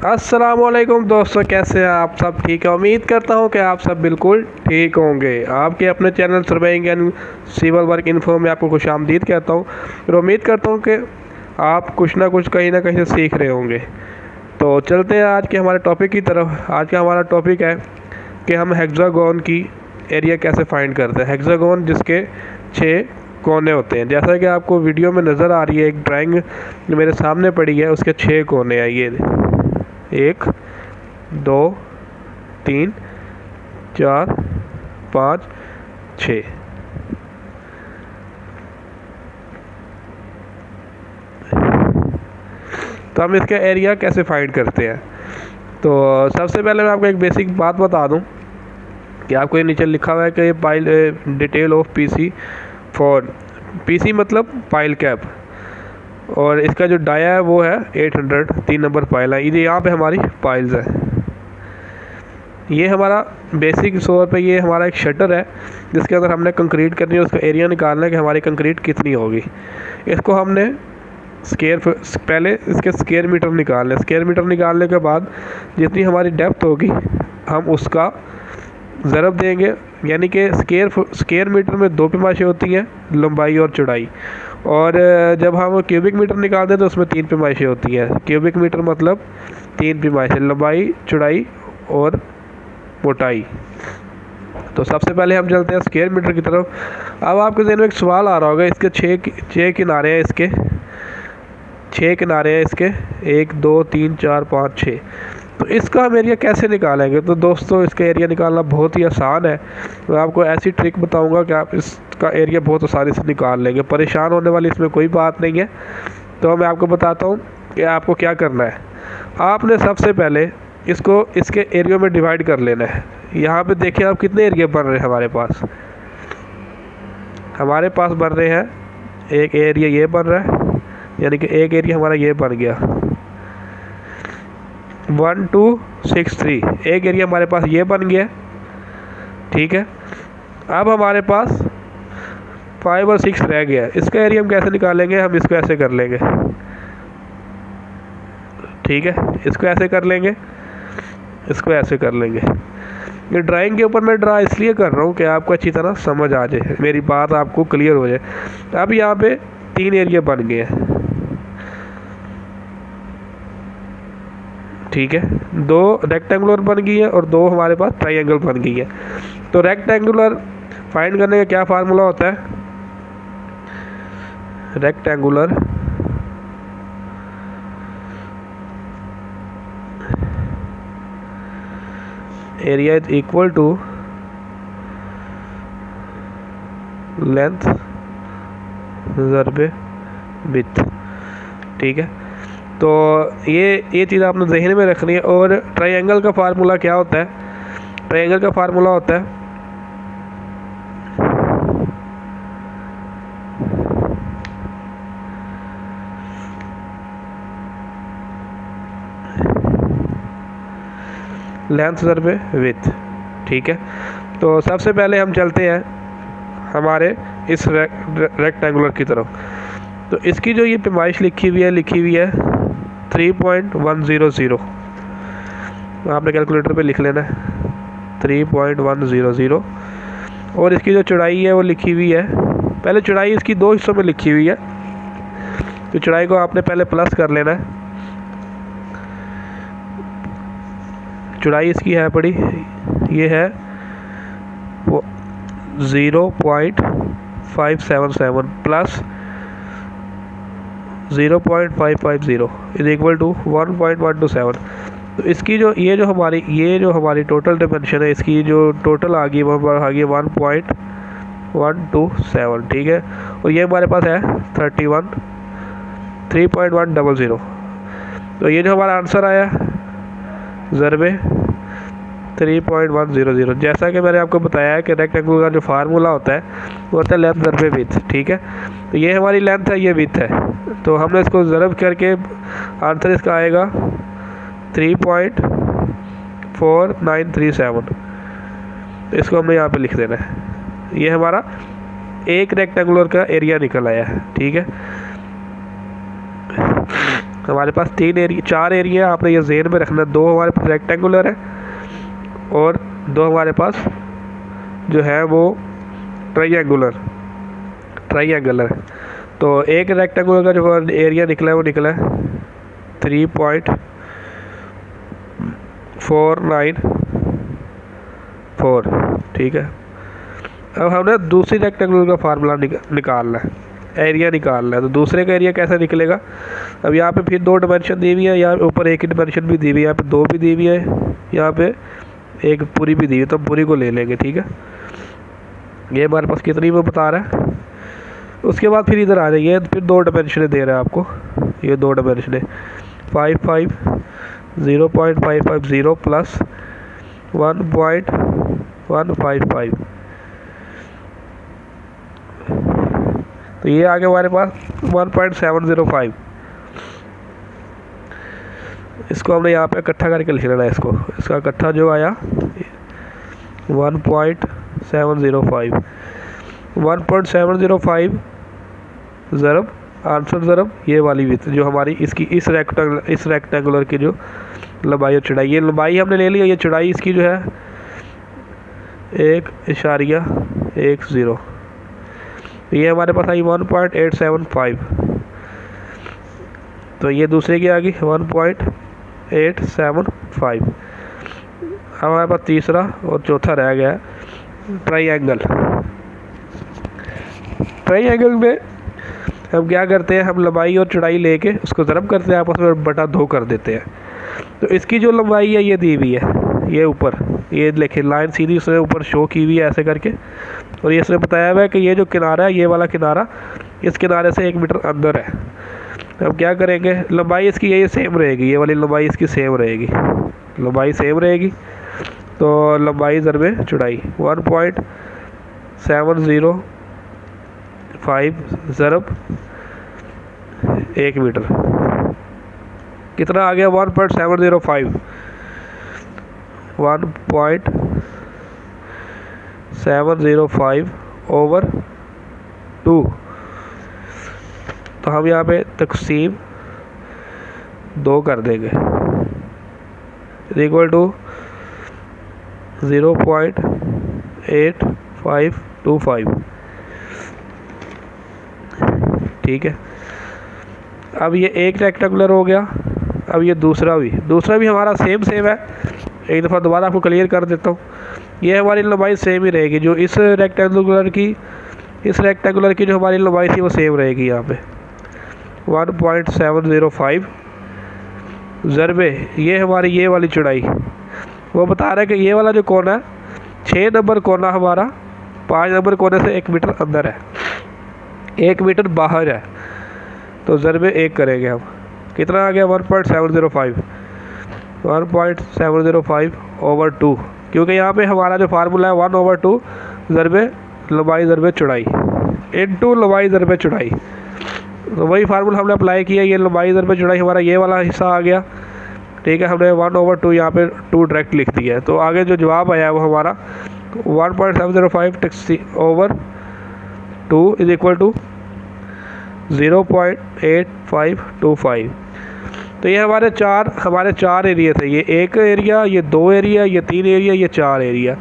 अस्सलामुअलैकुम दोस्तों, कैसे हैं आप सब? ठीक है, उम्मीद करता हूं कि आप सब बिल्कुल ठीक होंगे। आपके अपने channel surveying and civil work info में आपको खुशामदीद कहता हूं और उम्मीद करता हूं कि आप कुछ ना कुछ कहीं ना कहीं से सीख रहे होंगे। तो चलते हैं आज के हमारे टॉपिक की तरफ। आज का हमारा टॉपिक है कि हम हेक्सागोन की एरिया कैसे फाइंड करते हैं। हेक्सागोन जिसके 6 कोने होते हैं, जैसा कि आपको वीडियो में नज़र आ रही है। एक ड्राइंग मेरे सामने पड़ी है, उसके 6 कोने हैं। ये 1 2 3 4 5 6। तो हम इसका एरिया कैसे फाइंड करते हैं। तो सबसे पहले मैं आपको एक बेसिक बात बता दूं कि आपको ये नीचे लिखा हुआ है कि पाइल डिटेल ऑफ पीसी मतलब पाइल कैप, और इसका जो डाया है वो है 800, 3 नंबर पाइल है। ये यहाँ पे हमारी पाइल्स है। ये हमारा बेसिक तौर पे ये हमारा एक शटर है जिसके अंदर हमने कंक्रीट करनी है। उसका एरिया निकालना है कि हमारी कंक्रीट कितनी होगी। इसको हमने पहले इसके स्क्वायर मीटर निकालने। स्क्वायर मीटर निकालने के बाद जितनी हमारी डेप्थ होगी हम उसका ज़रब देंगे, यानी कि स्क्वायर मीटर में 2 पैमाइशें होती हैं, लंबाई और चौड़ाई। और जब हम क्यूबिक मीटर निकालते हैं तो उसमें 3 पैमाइशें होती हैं। क्यूबिक मीटर मतलब 3 पैमाइशें, लंबाई, चौड़ाई और मोटाई। तो सबसे पहले हम चलते हैं स्क्वायर मीटर की तरफ। अब आपके ज़हन में एक सवाल आ रहा होगा, इसके 6 किनारे हैं, इसके 6 किनारे हैं, इसके 1 2 3 4 5 6। तो इसका हम एरिया कैसे निकालेंगे? तो दोस्तों इसका एरिया निकालना बहुत ही आसान है। मैं आपको ऐसी ट्रिक बताऊंगा कि आप इसका एरिया बहुत आसानी से निकाल लेंगे। परेशान होने वाली इसमें कोई बात नहीं है। तो मैं आपको बताता हूँ कि आपको क्या करना है। आपने सबसे पहले इसको इसके एरिया में डिवाइड कर लेना है। यहाँ पे देखिए आप कितने एरिया बन रहे हैं हमारे पास बन रहे हैं। एक एरिया ये बन रहा है, यानी कि एक एरिया हमारा ये बन गया 1 2 6 3। एक एरिया हमारे पास ये बन गया, ठीक है। अब हमारे पास 5 और 6 रह गया। इसका एरिया हम कैसे निकालेंगे? हम इसको ऐसे कर लेंगे, ठीक है। इसको ऐसे कर लेंगे, इसको ऐसे कर लेंगे। ये ड्राइंग के ऊपर मैं ड्रा इसलिए कर रहा हूँ कि आपको अच्छी तरह समझ आ जाए, मेरी बात आपको क्लियर हो जाए। अब यहाँ पे 3 एरिया बन गए हैं, ठीक है। 2 रेक्टेंगुलर बन गई है और 2 हमारे पास ट्रायंगल बन गई है। तो रेक्टेंगुलर फाइंड करने का क्या फार्मूला होता है? Rectangular area is equal to length ज़रबे विड्थ, ठीक है। तो ये चीज़ आपने ज़हन में रखनी है। और ट्रायंगल का फार्मूला क्या होता है? ट्रायंगल का फार्मूला होता है लेंथ ज़रबे विड्थ, ठीक है। तो सबसे पहले हम चलते हैं हमारे इस रेक्टेंगुलर की तरफ। तो इसकी जो ये पैमाइश लिखी हुई है 3.100। आपने कैलकुलेटर पे लिख लेना है 3.100। और इसकी जो चौड़ाई है वो लिखी हुई है, पहले चौड़ाई इसकी 2 हिस्सों में लिखी हुई है। तो चौड़ाई को आपने पहले प्लस कर लेना है। चौड़ाई इसकी है पड़ी, ये है वो 0.577 प्लस 0.550 इज इक्वल टू 1.127। तो इसकी जो ये जो हमारी टोटल डायमेंशन है, इसकी जो टोटल आ गई वो आ गई 1.127, ठीक है। और ये हमारे पास है 3.100। तो ये जो हमारा आंसर आया ज़रबे 3.100। जैसा कि मैंने आपको बताया है कि रेक्टेंगल का जो फार्मूला होता है वो होता है लेंथ ज़रबे विड्थ, ठीक है। तो ये हमारी लेंथ है, ये विड्थ है। तो हमने इसको ज़रब करके आंसर इसका आएगा 3.4937। तो इसको हमने यहाँ पे लिख देना है। ये हमारा एक रेक्टेंगुलर का एरिया निकल आया है, ठीक है। हमारे पास 4 एरिया आपने ये ज़हन में रखना। 2 हमारे पास रेक्टेंगुलर है और 2 हमारे पास जो है वो ट्रायंगुलर है। तो एक रेक्टेंगुलर का जो एरिया निकला है वो निकला है 3.494, ठीक है। अब हमने दूसरी रेक्टेंगुलर का फार्मूला निकालना है, एरिया निकालना है। तो दूसरे का एरिया कैसे निकलेगा? अब यहाँ पे फिर 2 डायमेंशन दी हुई है, यहाँ ऊपर एक ही डायमेंशन भी दी हुई है, यहाँ पे 2 भी दी हुई है, यहाँ पे एक पूरी भी दी हुई है, तो पूरी को ले लेंगे, ठीक है। ये हमारे पास कितनी में बता रहा है। उसके बाद फिर इधर आ जाइए, फिर 2 डायमेंशन दे रहा है आपको, ये 2 डायमेंशन 0.550 प्लस 1.155। तो ये आ गया हमारे पास 1.705। इसको हमने यहाँ पे इकट्ठा करके लिख लेना है। इसका इकट्ठा जो आया 1.705 ज़रब आंसर ज़रब ये वाली विड्थ जो हमारी इसकी इस रेक्टेंगुलर की जो लंबाई और चौड़ाई, ये लंबाई हमने ले ली है, ये चौड़ाई इसकी जो है 1.10। ये हमारे पास आई 1.875। तो ये दूसरे की आ गई 1.875। हमारे पास तीसरा और चौथा रह गया ट्रायंगल। ट्रायंगल में हम क्या करते हैं, हम लंबाई और चौड़ाई लेके उसको ज़रब करते हैं, आपस में बटा 2 कर देते हैं। तो इसकी जो लंबाई है ये दी हुई है, ये ऊपर ये देखिए लाइन सीधी उसने ऊपर शो की हुई है ऐसे करके। और ये इसने बताया हुआ है कि ये जो किनारा है, ये वाला किनारा इस किनारे से 1 मीटर अंदर है। अब क्या करेंगे, लंबाई इसकी ये सेम रहेगी, ये वाली लंबाई इसकी सेम रहेगी, लंबाई सेम रहेगी। तो लंबाई ज़रबे चौड़ाई 1.705 ज़रब 1 मीटर कितना आ गया 1.705 1.705 ओवर 2। तो हम यहाँ पे तकसीम 2 कर देंगे, इक्वल टू 0.8525, ठीक है। अब ये एक रेक्टेंगुलर हो गया। अब ये दूसरा भी हमारा सेम है। एक दफ़ा दोबारा आपको क्लियर कर देता हूँ। ये हमारी लंबाई सेम ही रहेगी, जो इस रेक्टेंगुलर की जो हमारी लंबाई थी वो सेम रहेगी। यहाँ पे 1.705 ज़रबे ये हमारी ये वाली चौड़ाई, वो बता रहा है कि ये वाला जो कोना है 6 नंबर कोना हमारा 5 नंबर कोने से 1 मीटर अंदर है, 1 मीटर बाहर है। तो ज़रबे 1 करेंगे हम, कितना आ गया 1.705 ओवर 2, क्योंकि यहाँ पे हमारा जो फार्मूला है 1/2 ज़रबे लंबाई ज़रबे चौड़ाई इनटू लंबाई ज़रबे चौड़ाई। तो वही फार्मूला हमने अप्लाई किया, ये लंबाई ज़रबे चौड़ाई हमारा ये वाला हिस्सा आ गया, ठीक है। हमने 1/2 यहाँ पे 2 डायरेक्ट लिख दिया है। तो आगे जो जवाब आया है वो हमारा 1.705 ओवर 2 इज इक्वल टू 0.8525। तो ये हमारे चार एरिया थे, ये 1 एरिया, ये 2 एरिया, ये 3 एरिया, ये 4 एरिया,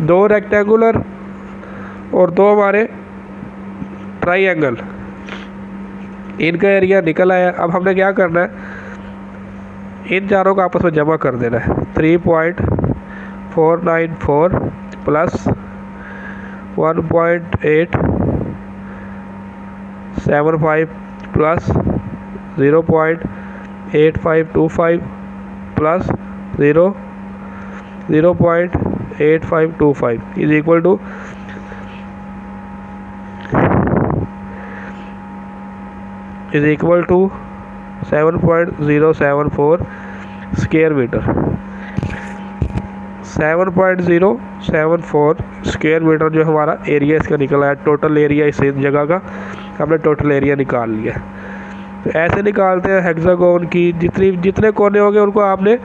2 रेक्टेंगुलर और 2 हमारे ट्रायंगल, इनका एरिया निकल आया। अब हमने क्या करना है, इन चारों को आपस में जमा कर देना है। 3.494 plus 1.875 plus 0.8525 plus 0.8525 is equal to 7.074 square metre. 7.074 square metre जो हमारा एरिया इसका निकला है, टोटल एरिया इस जगह का हमने टोटल एरिया निकाल लिया। तो ऐसे निकालते हैं हेक्सागोन की, जितने कोने होंगे उनको आपने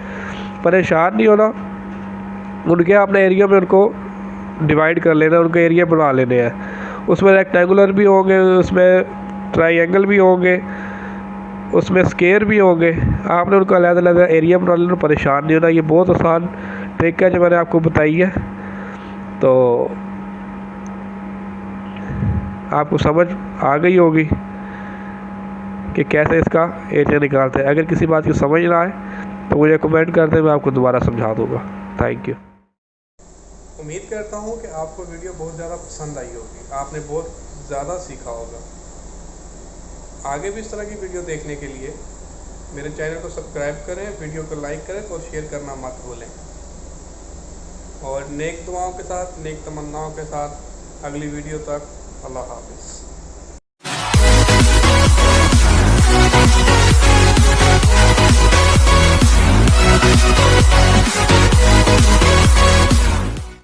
परेशान नहीं होना, उनके आपने एरिया में उनको डिवाइड कर लेना, उनके एरिया बना लेने हैं। उसमें रेक्टेंगुलर भी होंगे, उसमें ट्रायंगल भी होंगे उसमें स्केयर भी होंगे। आपने उनको अलग-अलग एरिया बना लेना, परेशान नहीं होना। ये बहुत आसान ट्रिक है जो मैंने आपको बताई है, तो आपको समझ आ गई होगी कि कैसे इसका एरिया निकालते हैं। अगर किसी बात की समझ ना आए तो मुझे कमेंट कर दें, मैं आपको दोबारा समझा दूँगा। Thank you. उम्मीद करता हूँ कि आपको वीडियो बहुत ज़्यादा पसंद आई होगी, आपने बहुत ज़्यादा सीखा होगा। आगे भी इस तरह की वीडियो देखने के लिए मेरे चैनल को सब्सक्राइब करें, वीडियो को लाइक करें और शेयर करना मत भूलें। और नेक दुआओं के साथ, नेक तमन्नाओं के साथ अगली वीडियो तक अल्लाह हाफिज़।